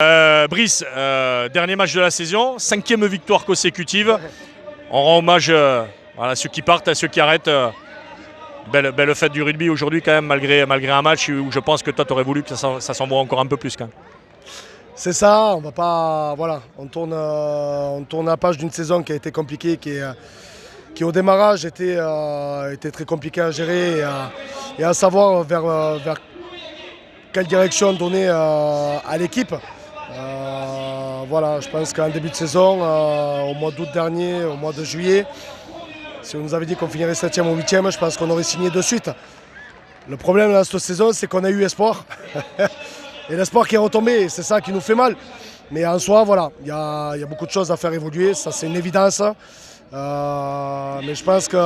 Brice, dernier match de la saison, 5e victoire consécutive. On rend hommage à ceux qui partent, à ceux qui arrêtent. Belle fête du rugby aujourd'hui quand même, malgré un match où je pense que toi tu aurais voulu que ça s'envoie encore un peu plus quand même. C'est ça, on va pas. Voilà, on tourne la page d'une saison qui a été compliquée, qui au démarrage était très compliquée à gérer et à savoir vers quelle direction donner à l'équipe. Voilà, je pense qu'en début de saison, au mois d'août dernier, au mois de juillet, si on nous avait dit qu'on finirait 7e ou 8e, je pense qu'on aurait signé de suite. Le problème dans cette saison, c'est qu'on a eu espoir. Et l'espoir qui est retombé, c'est ça qui nous fait mal. Mais en soi, voilà, il y a beaucoup de choses à faire évoluer, ça c'est une évidence. Mais je pense que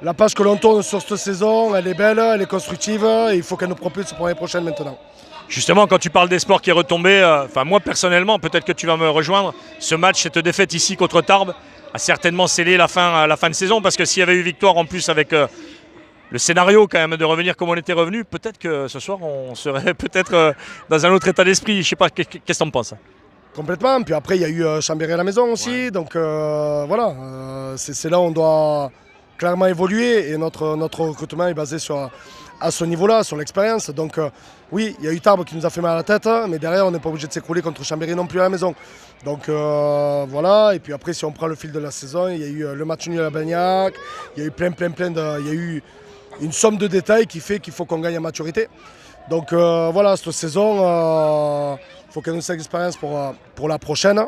la page que l'on tourne sur cette saison, elle est belle, elle est constructive et il faut qu'elle nous propulse pour l'année prochaine maintenant. Justement, quand tu parles d'espoir qui est retombé, moi personnellement, peut-être que tu vas me rejoindre, ce match, cette défaite ici contre Tarbes a certainement scellé la fin de saison, parce que s'il y avait eu victoire en plus avec le scénario quand même de revenir comme on était revenu, peut-être que ce soir on serait peut-être dans un autre état d'esprit. Je sais pas, qu'est-ce que tu en penses? Complètement, puis après il y a eu Chambéry à la maison aussi, ouais. Donc voilà, c'est là où on doit clairement évoluer et notre recrutement est basé à ce niveau-là, sur l'expérience. Donc oui, il y a eu Tarbes qui nous a fait mal à la tête, mais derrière on n'est pas obligé de s'écrouler contre Chambéry non plus à la maison. Donc voilà, et puis après si on prend le fil de la saison, il y a eu le match nul à Bagnac, il y a eu il y a eu une somme de détails qui fait qu'il faut qu'on gagne en maturité. Donc voilà, cette saison, il faut qu'elle nous ait l'expérience pour la prochaine.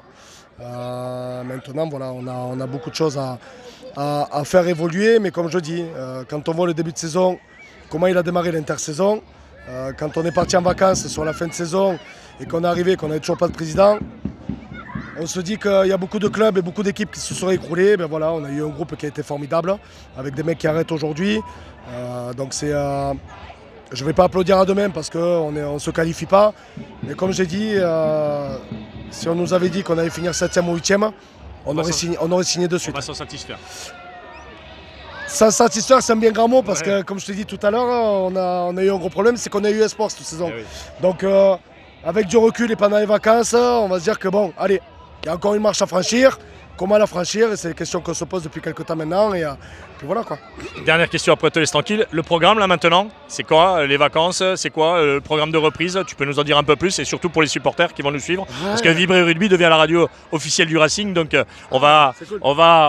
Maintenant, voilà, on a beaucoup de choses à faire évoluer, mais comme je dis, quand on voit le début de saison, comment il a démarré l'intersaison, quand on est parti en vacances sur la fin de saison et qu'on est arrivé, qu'on n'avait toujours pas de président, on se dit qu'il y a beaucoup de clubs et beaucoup d'équipes qui se seraient écroulées. Ben voilà, on a eu un groupe qui a été formidable, avec des mecs qui arrêtent aujourd'hui. Donc c'est... je ne vais pas applaudir à demain parce qu'on ne se qualifie pas. Mais comme j'ai dit, si on nous avait dit qu'on allait finir 7e ou 8e, on aurait signé de suite. On va s'en satisfaire. S'en satisfaire, c'est un bien grand mot parce que, comme je te dis tout à l'heure, on a eu un gros problème, c'est qu'on a eu espoir cette saison. Oui. Donc, avec du recul et pendant les vacances, on va se dire que bon, allez, il y a encore une marche à franchir. Comment la franchir? C'est des questions qu'on se pose depuis quelques temps maintenant. Et puis voilà quoi. Dernière question, après te laisse tranquille. Le programme là maintenant, c'est quoi? Les vacances, c'est quoi le programme de reprise? Tu peux nous en dire un peu plus, et surtout pour les supporters qui vont nous suivre. Ouais. Parce que Vibrer Rugby devient la radio officielle du Racing. Donc on va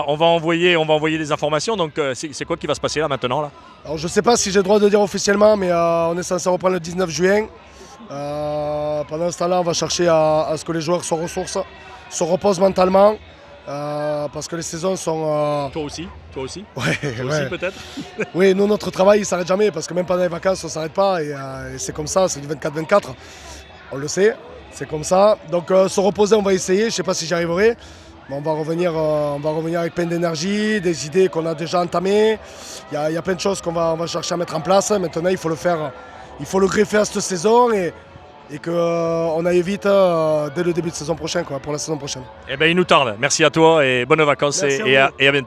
envoyer des informations. Donc c'est quoi qui va se passer là maintenant là? Alors je ne sais pas si j'ai le droit de dire officiellement, mais on est censé reprendre le 19 juin. Pendant ce temps-là, on va chercher à ce que les joueurs se ressourcent, se reposent mentalement. Parce que les saisons sont... Toi aussi Ouais, toi aussi peut-être. Oui, nous notre travail il s'arrête jamais parce que même pendant les vacances on s'arrête pas et c'est comme ça, c'est du 24-24. On le sait, c'est comme ça. Donc se reposer on va essayer, je sais pas si j'y arriverai. Mais on va revenir avec plein d'énergie, des idées qu'on a déjà entamées. Il y a plein de choses qu'on va chercher à mettre en place. Maintenant il faut le faire, il faut le greffer à cette saison et qu'on aille vite dès le début de saison prochaine, pour la saison prochaine. Eh bien, il nous tarde. Merci à toi et bonnes vacances et à bientôt.